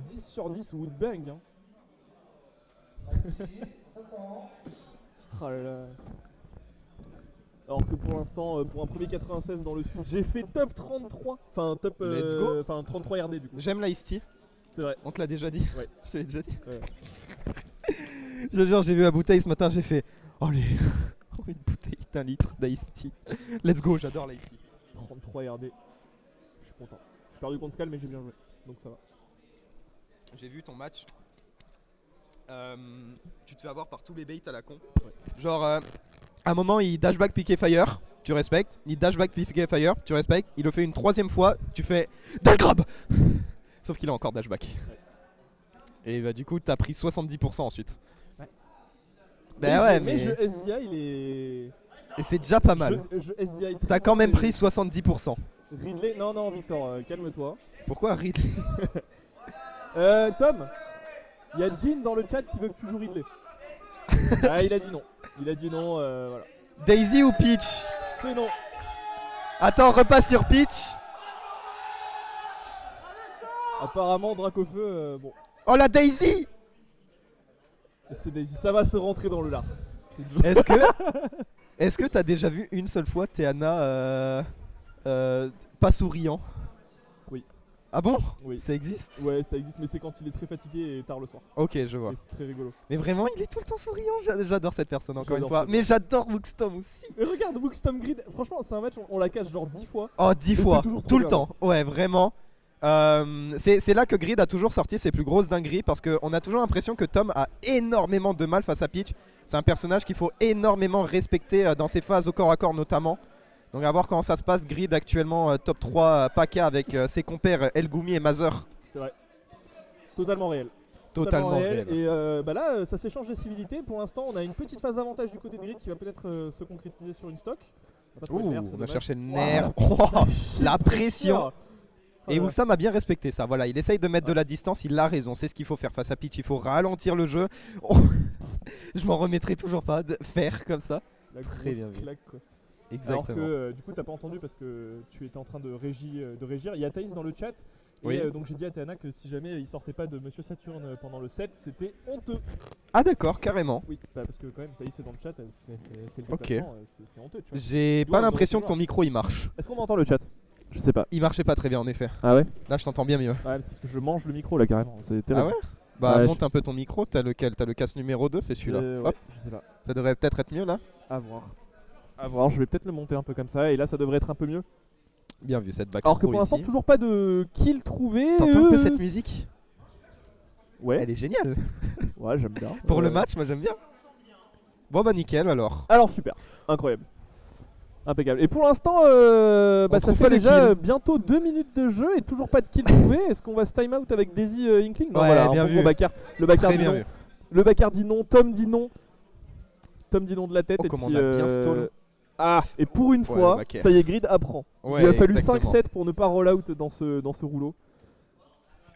10 sur 10 Woodbang. Hein. Oh là là. Alors que pour l'instant, pour un premier 96 dans le sud, j'ai fait top 33. Enfin, top. Let's go. Enfin, 33 RD du coup. J'aime l'Ice-T. C'est vrai. On te l'a déjà dit. Ouais. Je te l'ai déjà dit. Ouais. Je jure, j'ai vu la bouteille ce matin, j'ai fait allez, une bouteille d'1 litre d'Ice-T. Let's go, j'adore l'Ice-T. 33 RD. Je suis content. J'ai perdu contre Scal, mais j'ai bien joué. Donc ça va. J'ai vu ton match. Tu te fais avoir par tous les baits à la con. Ouais. Genre, à un moment, il dashback piqué fire, tu respectes. Il dashback piqué fire, tu respectes. Il le fait une 3e fois, tu fais dash grab. Sauf qu'il a encore dashback. Ouais. Et bah, du coup, t'as pris 70% ensuite. Ouais. Bah ouais, mais je SDI, il est. Et c'est déjà pas mal. Je SDI. T'as quand même pris 70%. Ridley. Non, Victor, calme-toi. Pourquoi Ridley? Tom, il y a Jean dans le chat qui veut que tu joues Ridley. Ah, il a dit non. Il a dit non, voilà. Daisy ou Peach? C'est non. Attends, repasse sur Peach. Apparemment, Dracofeu, bon. Oh la Daisy! C'est Daisy, ça va se rentrer dans le lard. Est-ce que t'as déjà vu une seule fois Théana pas souriant? Oui. Ah bon? Oui. Ça existe? Ouais, ça existe, mais c'est quand il est très fatigué et tard le soir. Ok, je vois. Et c'est très rigolo. Mais vraiment, il est tout le temps souriant. J'adore cette personne, encore une J'adore fois. cette Mais j'adore Wookstom aussi. Mais regarde, Wookstom Grid, franchement, c'est un match, on la casse genre 10 fois. Oh, 10 Et fois, c'est toujours trop tout le bien, temps. Ouais, vraiment. C'est là que Grid a toujours sorti ses plus grosses dingueries parce qu'on a toujours l'impression que Tom a énormément de mal face à Peach. C'est un personnage qu'il faut énormément respecter dans ses phases au corps à corps notamment. Donc à voir comment ça se passe. Grid actuellement top 3 PACA avec ses compères Elgumi et Mazer. C'est vrai. Totalement réel. Totalement réel. Et bah là, ça s'échange des civilités. Pour l'instant, on a une petite phase d'avantage du côté de Grid qui va peut-être se concrétiser sur une stock. Ouh, on a cherché le nerf. Oh, la pression. Et voilà. Wookstom a bien respecté ça. Voilà, il essaye de mettre de la distance. Il a raison. C'est ce qu'il faut faire face à Peach. Il faut ralentir le jeu. Oh, je m'en remettrai toujours pas de faire comme ça. La Très grosse bien vu. claque, quoi. Exactement. Alors que du coup t'as pas entendu parce que tu étais en train de régir. Il y a Thaïs dans le chat. Oui. Et donc j'ai dit à Théana que si jamais il sortait pas de Monsieur Saturne pendant le set, c'était honteux. Ah d'accord, carrément. Oui, bah, parce que quand même Thaïs est dans le chat, elle fait le Ok. déplacement, c'est honteux, tu vois. J'ai dois pas me l'impression que recevoir. ton micro il marche. Est-ce qu'on m'entend le chat? Je sais pas. Il marchait pas très bien en effet. Ah ouais? Là je t'entends bien mieux. Ouais, c'est parce que je mange le micro là carrément. C'est Ah terrible. ouais? Bah Ouais, monte un peu ton micro. T'as lequel? T'as le casque numéro 2, c'est celui-là. Ouais, Hop, je sais pas. ça devrait peut-être être mieux là. À voir. À voir, je vais peut-être le monter un peu comme ça et là ça devrait être un peu mieux. Bien vu cette back Alors que pro pour l'instant ici. toujours pas de kill trouvé. T'entends un peu cette musique? Ouais. Elle est géniale. Ouais, j'aime bien. Pour le match, moi j'aime bien. Bon bah nickel alors. Alors super, incroyable. Impeccable. Et pour l'instant, bah, ça trouve fait pas les déjà kills. bientôt 2 minutes de jeu et toujours pas de kill trouvé. Est-ce qu'on va se time out avec Daisy Inkling? Non, Ouais, voilà, bien un vu. bon Bakar. Le Bakar Très dit bien non. vu. Le Bakar dit non, Tom dit non. Tom dit non de la tête. Oh, et comme puis, on a bien stall. Ah, et pour une Ouais, fois, Bakar. ça y est, Grid apprend. Ouais, Il lui a fallu exactement. 5-7 pour ne pas roll out dans ce rouleau.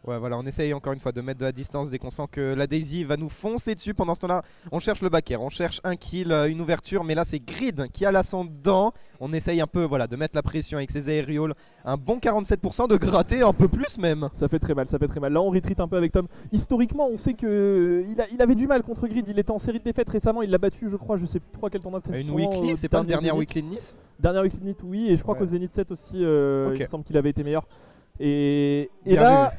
Ouais voilà, on essaye encore une fois de mettre de la distance dès qu'on sent que la Daisy va nous foncer dessus. Pendant ce temps-là, on cherche le backer, on cherche un kill, une ouverture, mais là c'est Grid qui a l'ascendant. On essaye un peu voilà, de mettre la pression avec ses aérioles. Un bon 47% de gratter, un peu plus même. Ça fait très mal, ça fait très mal. Là, on retreat un peu avec Tom. Historiquement, on sait que il avait du mal contre Grid. Il était en série de défaites récemment. Il l'a battu, je crois, je sais plus trop à quel tournoi. peut-être Une souvent weekly, au c'est pas le dernier Zénith. weekly de Nice? Dernière weekly de Nice, oui. Et je crois Ouais. qu'au Zénith 7 aussi, Ok. il me semble qu'il avait été meilleur. Et Bien là, vu.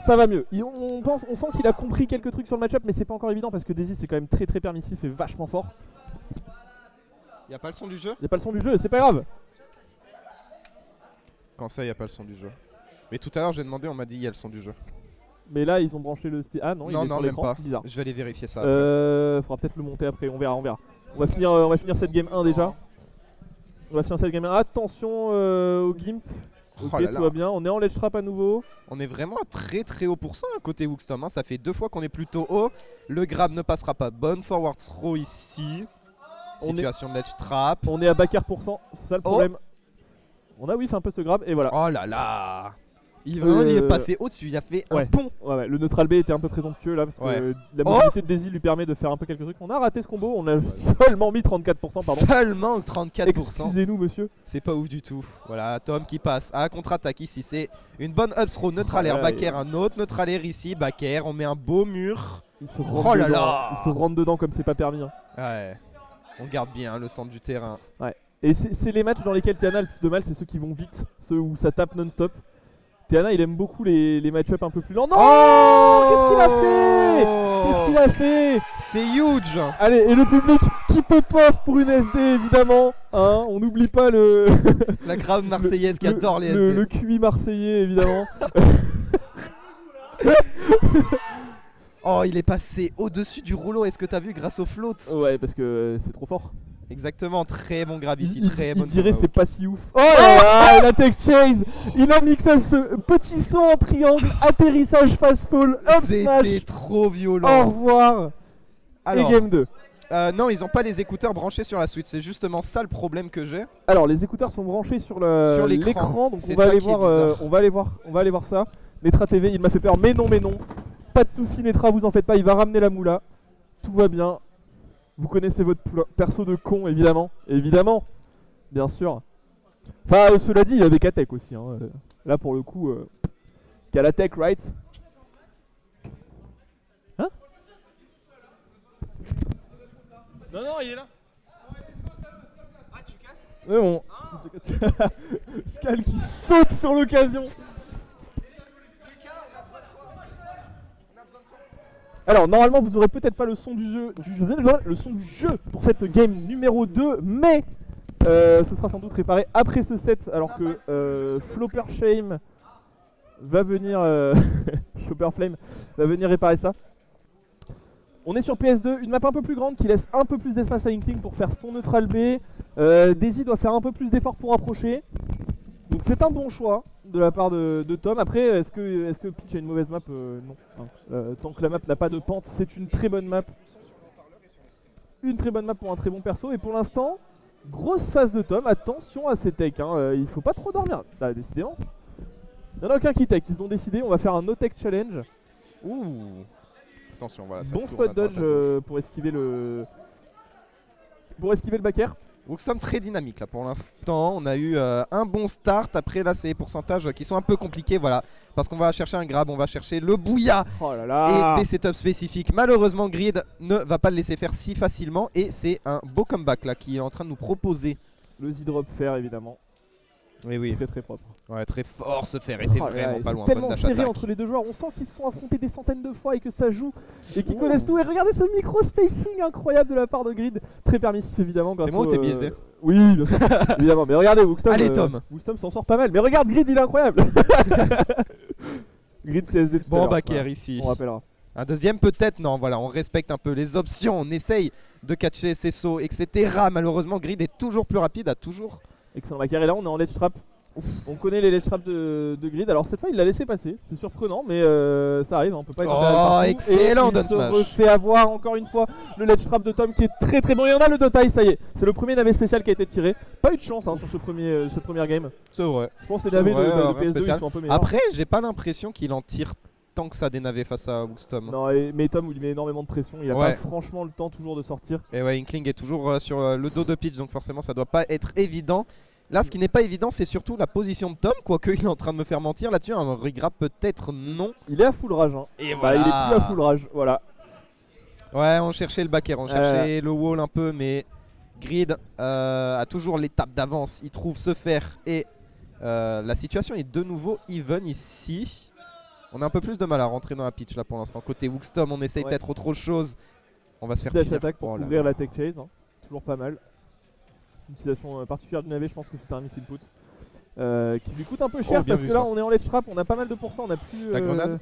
ça va mieux. On sent qu'il a compris quelques trucs sur le match-up, mais c'est pas encore évident parce que Daisy c'est quand même très très permissif et vachement fort. Y a pas le son du jeu? Y a pas le son du jeu, c'est pas grave. Quand ça, y a pas le son du jeu? Mais tout à l'heure j'ai demandé, on m'a dit y a le son du jeu. Mais là, ils ont branché le. Ah non, il est Non, sur même l'écran. pas. Bizarre. Je vais aller vérifier ça après. Faudra peut-être le monter après. On verra, on verra. On va finir cette game 1 déjà. On va finir cette game 1. Attention au Gimp. Ok, Oh là là. tout va bien. On est en ledge trap à nouveau. On est vraiment à très très haut pourcent à côté Wookstom. Ça fait 2 fois qu'on est plutôt haut. Le grab ne passera pas. Bonne forward throw ici. On Situation de ledge trap. On est à Bakar %. C'est ça le problème. On a whiff un peu ce grab et voilà. Oh là là. Il est passé au-dessus, il a fait un pont. Ouais, le neutral B était un peu présomptueux là parce que la mobilité de Daisy lui permet de faire un peu quelques trucs. On a raté ce combo, on a seulement mis 34%, pardon. Seulement 34%. Excusez-nous monsieur. C'est pas ouf du tout. Voilà, Tom qui passe à contre-attaque ici. C'est une bonne up throw, neutral air, back air, un autre neutral air ici, back air. On met un beau mur. Il se rentre dedans comme c'est pas permis. Hein. Ouais, on garde bien le centre du terrain. Ouais. Et c'est les matchs dans lesquels Tiana a le plus de mal, c'est ceux qui vont vite, ceux où ça tape non-stop. Tiana il aime beaucoup les match-up un peu plus lents. Non, qu'est-ce qu'il a fait C'est huge. Allez, et le public qui pop-off pour une SD évidemment. Hein, on n'oublie pas la crowd marseillaise qui adore les SD. Le QI marseillais évidemment. Oh, il est passé au-dessus du rouleau. Est-ce que t'as vu grâce au float? Ouais, parce que c'est trop fort. Exactement, très bon grab ici, il dirait c'est pas si ouf. Oh là là, la tech chase. Il a mix up ce petit saut en triangle, atterrissage fast fall, up smash. C'était trop violent. Au revoir. Alors, et game 2. Non, ils ont pas les écouteurs branchés sur la Switch, c'est justement ça le problème que j'ai. Alors, les écouteurs sont branchés sur l'écran, donc on va aller voir ça. Netra TV, il m'a fait peur, mais non. Pas de soucis Netra, vous en faites pas, il va ramener la moula. Tout va bien. Vous connaissez votre perso de con, évidemment. Évidemment. Bien sûr. Enfin, cela dit, il y avait Katek aussi. Hein. Là, pour le coup, Kalatek, right? Hein? Non, il est là. Ah, tu castes? Mais bon. Skal qui saute sur l'occasion. Alors normalement vous aurez peut-être pas le son du jeu pour cette game numéro 2, mais ce sera sans doute réparé après ce set alors que Flopper Shame va venir Flopper Flame va venir réparer ça. On est sur PS2, une map un peu plus grande qui laisse un peu plus d'espace à Inkling pour faire son neutral B. Daisy doit faire un peu plus d'efforts pour approcher. Donc c'est un bon choix de la part de Tom. Après, est-ce que Peach a une mauvaise map? Non. Tant que la map n'a pas de pente, c'est une très bonne map. Une très bonne map pour un très bon perso. Et pour l'instant, grosse phase de Tom. Attention à ces techs. Hein. Il faut pas trop dormir. Décidément. Il n'y en a aucun qui tech. Ils ont décidé. On va faire un no-tech challenge. Ouh. Attention, voilà. Bon spot dodge pour esquiver le back air. Wuxtom très dynamique là pour l'instant. On a eu un bon start. Après là c'est les pourcentages qui sont un peu compliqués, voilà. Parce qu'on va chercher un grab, on va chercher le bouilla et des setups spécifiques. Malheureusement Grid ne va pas le laisser faire si facilement. Et c'est un beau comeback là qui est en train de nous proposer. Le Z-drop faire évidemment. Oui. Très très propre. Ouais, très fort, ce fer était vraiment pas loin. C'est tellement serré entre les deux joueurs, on sent qu'ils se sont affrontés des centaines de fois et que ça joue et qu'ils connaissent tout. Et regardez ce micro-spacing incroyable de la part de Grid, très permissif évidemment. C'est moi ou t'es biaisé? Oui, bien sûr, évidemment, mais regardez, Wuxtom, allez Tom, Wuxtom s'en sort pas mal, mais regarde Grid, il est incroyable. Grid CSD tout bon back air ici. On rappellera. Un deuxième peut-être, non, voilà, on respecte un peu les options, on essaye de catcher ses sauts, etc. Malheureusement, Grid est toujours plus rapide, a toujours... Excellent back air, et là on est en ledge trap. Ouf. On connaît les ledge traps de Grid, alors cette fois il l'a laissé passer, c'est surprenant mais ça arrive, on peut pas être oh excellent down smash. Il se refait avoir encore une fois le ledge trap de Tom qui est très très bon et on a le dotai, ça y est, c'est le premier navet spécial qui a été tiré. Pas eu de chance hein, sur cette première game. C'est vrai. Je pense que les navets de PS2 ils sont un peu meilleurs. Après j'ai pas l'impression qu'il en tire tant que ça des navets face à Wuxtom. Non mais Tom il met énormément de pression, il a pas franchement le temps toujours de sortir. Et ouais, Inkling est toujours sur le dos de Peach donc forcément ça doit pas être évident. Là, ce qui n'est pas évident, c'est surtout la position de Tom, quoique il est en train de me faire mentir là-dessus. Un regrab peut-être non. Il est à full rage. Hein. Et voilà. Il est plus à full rage, voilà. Ouais, on cherchait le back air, on cherchait le wall un peu, mais Grid a toujours l'étape d'avance. Il trouve ce fer et la situation est de nouveau even ici. On a un peu plus de mal à rentrer dans la pitch là pour l'instant. Côté Wuxtom, on essaye peut-être autre chose. On va se faire dash attack pour ouvrir la tech chase, hein. Toujours pas mal. Utilisation particulière du navet, je pense que c'est un missile put qui lui coûte un peu cher parce que là on est en ledge trap, on a pas mal de pourcents, on a plus la grenade.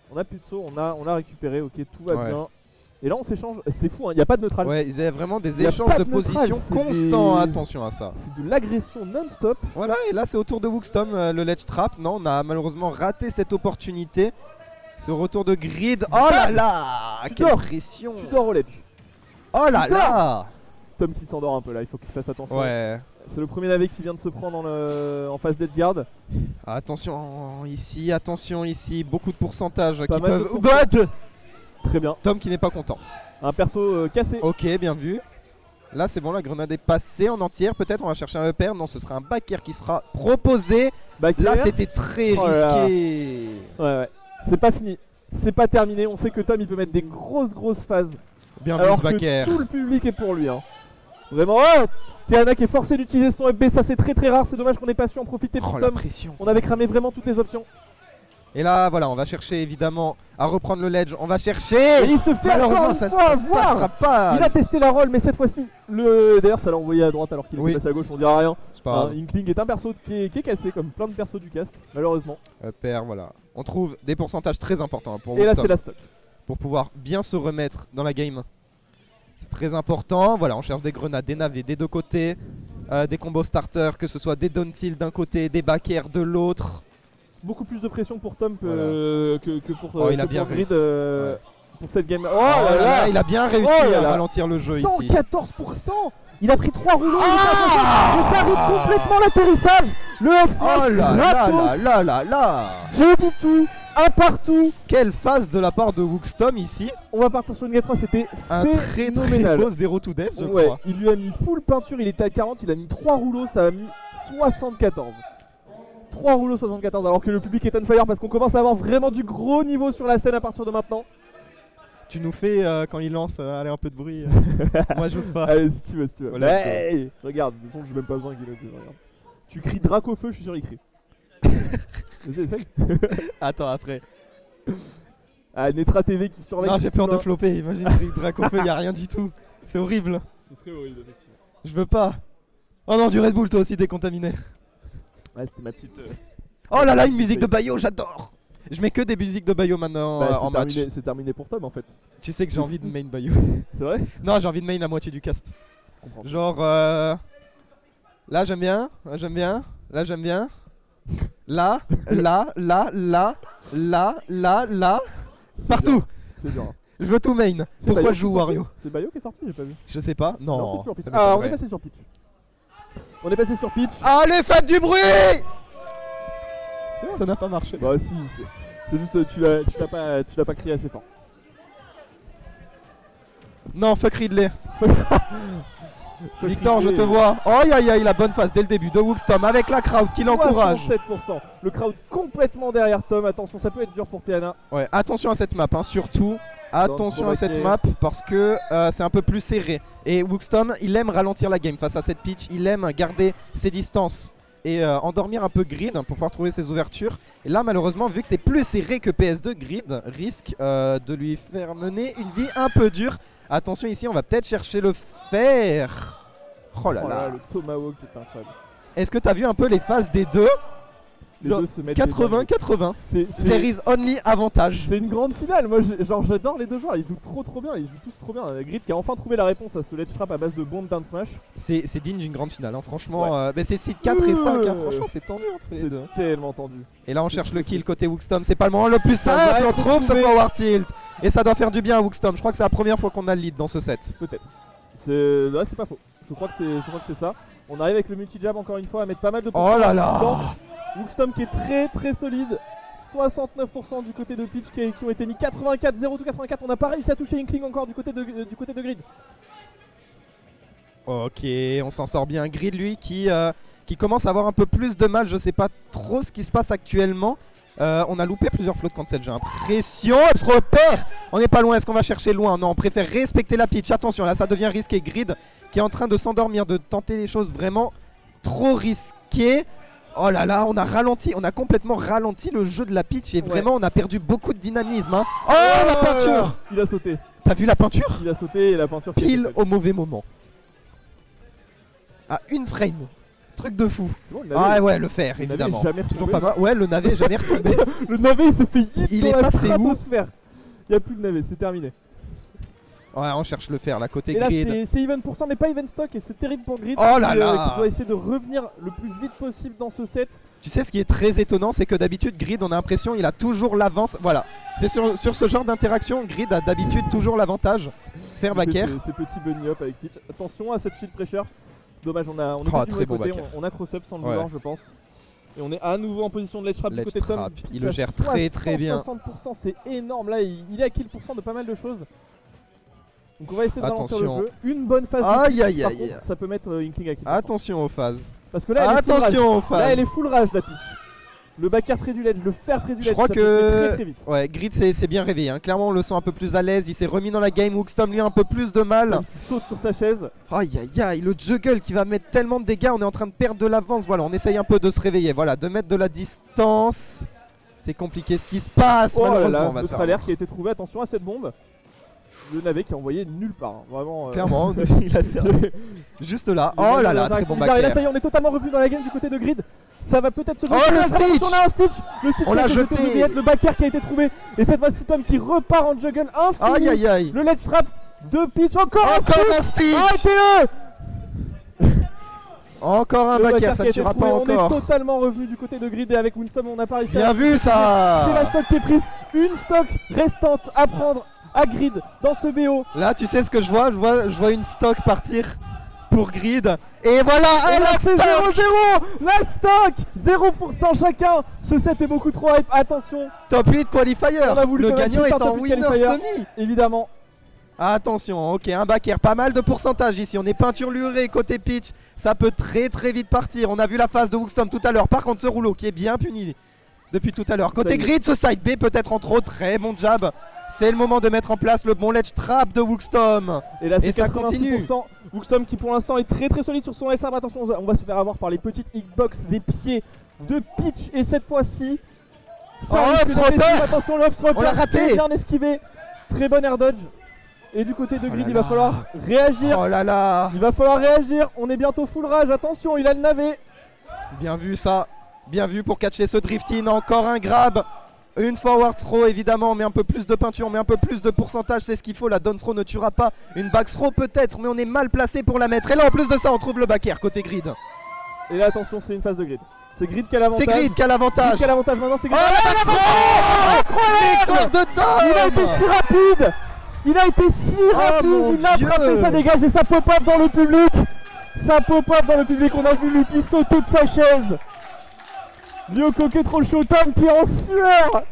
On a plus de saut, on l'a récupéré, ok, tout va bien. Et là on s'échange, c'est fou, il n'y a pas de neutral. Ouais, ils avaient vraiment des échanges de position constants, attention à ça. C'est de l'agression non-stop. Voilà, et là c'est au tour de Wuxtom, le ledge trap. Non, on a malheureusement raté cette opportunité. C'est au retour de Grid. Oh là là, quelle pression. Tu dors au ledge. Oh là là. Tom qui s'endort un peu là, il faut qu'il fasse attention. Ouais. C'est le premier navet qui vient de se prendre en phase d'Edgeguard. Attention ici, beaucoup de pourcentages Pas qui mal de peuvent. pourcentages. Très bien. Tom qui n'est pas content. Un perso cassé. Ok, bien vu. Là c'est bon, la grenade est passée en entière. Peut-être on va chercher un EPR. Non, ce sera un back air qui sera proposé. Back Là air. c'était très Oh là là. risqué. Ouais. C'est pas fini. C'est pas terminé. On sait que Tom il peut mettre des grosses phases. Bien vu Alors ce back que air. tout le public est pour lui. Hein. Vraiment. Oh, Tiana qui est forcé d'utiliser son FB. Ça c'est très rare. C'est dommage qu'on n'ait pas su en profiter pour Oh la Tom. pression. On avait cramé vraiment toutes les options. Et là voilà, on va chercher évidemment à reprendre le ledge. On va Et chercher. il se fait Malheureusement encore une ça fois ne passera avoir. pas. Il a testé la roll, mais cette fois-ci, d'ailleurs, ça l'a envoyé à droite alors qu'il Oui. était passé à gauche. On dira rien. C'est pas grave. Inkling est un perso qui est cassé, comme plein de persos du cast, malheureusement. EPR, voilà. On trouve des pourcentages très importants pour Et là, Woodstock. c'est la stock. Pour pouvoir bien se remettre dans la game. C'est très important. Voilà, on cherche des grenades, des navets des deux côtés, des combos starters, que ce soit des down tilt d'un côté, des back air de l'autre. Beaucoup plus de pression pour Tom Voilà. que pour, Oh, il a que bien pour Grid réussi. pour cette game. Oh, Oh là là, il a bien réussi Oh là à là. ralentir le jeu ici. 114%. Il a pris 3 rouleaux. Ah et ça arrive complètement l'atterrissage. Le F smash Oh là là gratos. là là là. J'ai dit tout. Un partout. Quelle phase de la part de Wookstom ici. On va partir sur une game 3. C'était Un très phénoménal. beau 0 to death je Ouais, crois. il lui a mis full peinture, il était à 40, il a mis 3 rouleaux, ça a mis 74. 3 rouleaux 74 alors que le public est on fire parce qu'on commence à avoir vraiment du gros niveau sur la scène à partir de maintenant. Tu nous fais quand il lance allez un peu de bruit. Moi j'ose pas. Allez si tu veux, si tu veux. Voilà, Hey, regarde, de toute façon j'ai même pas besoin qu'il le dise, regarde. Tu cries Drac au feu, je suis sûr il crie. Vas-y, essaye. Attends après. Ah, Netra TV qui surveille. Non j'ai peur de effectivement. flopper. Imagine Drac au feu, y a rien du tout. C'est horrible. Ce serait horrible, effectivement. Je veux pas. Oh non, du Red Bull toi aussi t'es contaminé. Ouais, c'était ma petite. Oh là là, une musique de Bayo, j'adore. Je mets que des musiques de Bayo maintenant Bah, en match. c'est terminé pour Tom en fait. Tu sais que j'ai c'est envie de fou. main Bayo. C'est vrai? Non, j'ai envie de main la moitié du cast. Je comprends. Genre là j'aime bien, là j'aime bien, là j'aime bien. Là, là. C'est Partout. dur, c'est dur. Hein. Je veux tout main. C'est Pourquoi Bayo je joue qui est sorti Wario? C'est Bayo qui est sorti, j'ai pas vu. Je sais pas. Non, c'est toujours Peach. ça m'étonnerait. Ah, on est passé sur Peach. On est passé sur Peach. Allez, faites du bruit. C'est vrai. Ça n'a pas marché. Bah si, c'est juste tu l'as pas crié assez fort. Non, fuck Ridley. Victor, je te vois. Oh aïe aïe, la bonne phase dès le début de Wookstom avec la crowd qui l'encourage. 67%. Le crowd complètement derrière Tom. Attention, ça peut être dur pour Tiana. Ouais, attention à cette map, hein, surtout. Attention à cette map parce que c'est un peu plus serré. Et Wookstom, il aime ralentir la game face à cette pitch. Il aime garder ses distances et endormir un peu Grid pour pouvoir trouver ses ouvertures. Et là, malheureusement, vu que c'est plus serré que PS2, Grid risque de lui faire mener une vie un peu dure. Attention ici, on va peut-être chercher le fer. Oh là là. Le Tomahawk est incroyable. Est-ce que t'as vu un peu les phases des deux? Les Genre deux se mettent les doigts. 80-80. C'est Series only avantage. une grande finale. Moi, j'adore les deux joueurs. Ils jouent trop bien. Ils jouent tous trop bien. Grid qui a enfin trouvé la réponse à ce ledge trap à base de bomb down smash. C'est digne d'une grande finale, hein, franchement. Mais c'est seed 4 et 5, hein, franchement, c'est tendu entre les deux. C'est tellement tendu. Et là, on c'est cherche très le kill triste. côté Wookstom. C'est pas le moment le plus Ça simple. va On être trouve ce trouvé. forward tilt. Et ça doit faire du bien à Wookstom. Je crois que c'est la première fois qu'on a le lead dans ce set. Peut-être. Ouais, c'est pas faux. Je crois que c'est ça. On arrive avec le multi-jab encore une fois à mettre pas mal de Oh là là. Wookstom qui est très solide. 69% du côté de Peach qui ont été mis 84, 0 to 84. On n'a pas réussi à toucher Inkling encore du côté de Grid. Ok, on s'en sort bien. Grid, lui, qui commence à avoir un peu plus de mal. Je sais pas trop ce qui se passe actuellement. On a loupé plusieurs flots de cancel, j'ai l'impression. Ups repère. On n'est pas loin, est-ce qu'on va chercher loin? Non, on préfère respecter la pitch. Attention, là ça devient risqué. Grid qui est en train de s'endormir, de tenter des choses vraiment trop risquées. Oh là là, on a ralenti, on a complètement ralenti le jeu de la pitch. Et vraiment on a perdu beaucoup de dynamisme, hein. Oh la peinture. Il a sauté. T'as vu la peinture? Il a sauté et la peinture qui a Pile été au mauvais moment. À une frame. Truc de fou. C'est bon, Ah ouais, le fer, le navet évidemment. est jamais Toujours retombé. pas mal. Ouais, le navet est jamais retombé. Le navet il s'est fait hit Il dans est la passé où? stratosphère. Il n'y a plus de navet, c'est terminé. Ouais, on cherche le fer, là, côté Et là Grid. c'est even % mais pas even stock et c'est terrible pour Grid Oh là là. qui doit essayer de revenir le plus vite possible dans ce set. Tu sais, ce qui est très étonnant, c'est que d'habitude, Grid, on a l'impression il a toujours l'avance. Voilà. C'est sur ce genre d'interaction, Grid a d'habitude toujours l'avantage. Faire back air. Ces petits bunny up avec Peach. Attention à cette shield pressure. Dommage, on est Oh, du très mauvais bon côté, backer. on a cross-up sans le Ouais. vouloir, je pense. Et on est à nouveau en position de ledge trap du Ledge côté de Tom. trap, Pitch il le à gère très, très bien. 60%, c'est énorme. Là, il est à kill % de pas mal de choses. Donc on va essayer de ralentir le Attention. jeu. Une bonne phase. Aïe, de aïe, pitch, par aïe, contre, aïe. ça peut mettre Inkling à kill %. Attention aux phases. Parce que là, elle est full rage. Attention aux Là, elle est phases. full rage, la pitch. Le backer près du ledge, le fer près du ledge, Je crois ça peut faire très que très vite. ouais, Grid s'est bien réveillé. Hein. Clairement, on le sent un peu plus à l'aise. Il s'est remis dans la game. Wookstom lui a un peu plus de mal. Tom qui saute sur sa chaise. Aïe aïe aïe, le juggle qui va mettre tellement de dégâts. On est en train de perdre de l'avance. Voilà, on essaye un peu de se réveiller. Voilà, de mettre de la distance. C'est compliqué ce qui se passe. Oh là Malheureusement, là, on va se notre faire alerte avoir. qui a été trouvé. Attention à cette bombe. Le navet qui est envoyé nulle part. Hein. Vraiment. Clairement, il a servi. Juste là. Oh là là, très bon Et là, ça backer. y est, on est totalement revenu dans la game du côté de Grid. Ça va peut-être se jouer. Oh, le Attention, Stitch on a un Stitch. Le Stitch On qui a l'a été jeté jeté. aux oubliettes, le backer qui a été trouvé. Et cette fois-ci, Tom qui repart en juggle infini. Aïe aïe aïe. Le ledge trap de pitch. Encore un Encore Stitch. un Stitch. Arrêtez-le. Encore un Le backer, ça qui a ne été tuera trouvé. pas On est encore. totalement revenu du côté de Grid et avec Winsome, on n'a pas réussi à. Bien vu ça. C'est la stock qui est prise. Une stock restante à prendre à Grid dans ce BO. Là, tu sais ce que je vois, je vois une stock partir pour Grid. Et voilà, Et un là la c'est stock. 0-0. La stock 0% chacun. Ce set est beaucoup trop hype. Attention, Top 8 qualifier. On a voulu Le quand même gagnant juste est un top en 8 winner qualifier. semi. évidemment. Attention, ok, un backer, pas mal de pourcentage ici. On est peinturluré côté pitch. Ça peut très très vite partir. On a vu la phase de Wookstom tout à l'heure. Par contre, ce rouleau qui est bien puni depuis tout à l'heure. Côté Ça y est. Grid, ce side B peut-être entre autres. Très bon jab. C'est le moment de mettre en place le bon ledge trap de Wookstom. Et là c'est Et ça 86%. continue. Wookstom qui pour l'instant est très très solide sur son SR. Attention, on va se faire avoir par les petites hitbox des pieds de pitch. Et cette fois-ci, ça Oh, risque ups d'être roper. esquive. Attention, le ups roper, On l'a raté. c'est bien esquivé. Très bon air dodge. Et du côté de Grid, là il va là. falloir réagir. Oh là là. Il va falloir réagir. On est bientôt full rage. Attention, il a le navet. Bien vu ça. Bien vu pour catcher ce drifting. Encore un grab. Une forward throw évidemment, on met un peu plus de peinture, on met un peu plus de pourcentage, c'est ce qu'il faut. La down throw ne tuera pas. Une back throw peut-être, mais on est mal placé pour la mettre. Et là en plus de ça, on trouve le backer côté Grid. Et là, attention, c'est une phase de Grid. C'est Grid qui a l'avantage. C'est Grid qui a Grid l'avantage. qui a l'avantage maintenant. C'est Oh Grid. la back throw. Victoire de Il a été Tom. si rapide. Il a été si rapide. mon Il a attrapé Dieu. ça, dégage. Et ça pop-up dans le public. Ça pop-up dans le public. On a vu Lupi sauter de sa chaise. Lyoko qui est trop chaud. Tom qui est en sueur.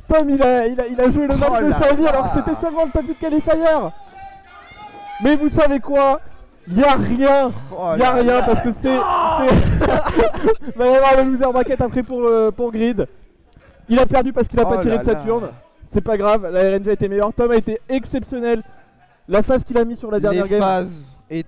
Tom, il a joué le match Oh de là sa vie là. alors que c'était seulement le top 8 qualifier. Mais vous savez quoi? Il y a rien. Oh Il y a là rien là. parce que c'est. Va y avoir le loser bracket après pour Grid. Il a perdu parce qu'il a pas Oh tiré là de là. Saturne. C'est pas grave, la RNG a été meilleure. Tom a été exceptionnel. La phase qu'il a mis sur la dernière Les game. phases et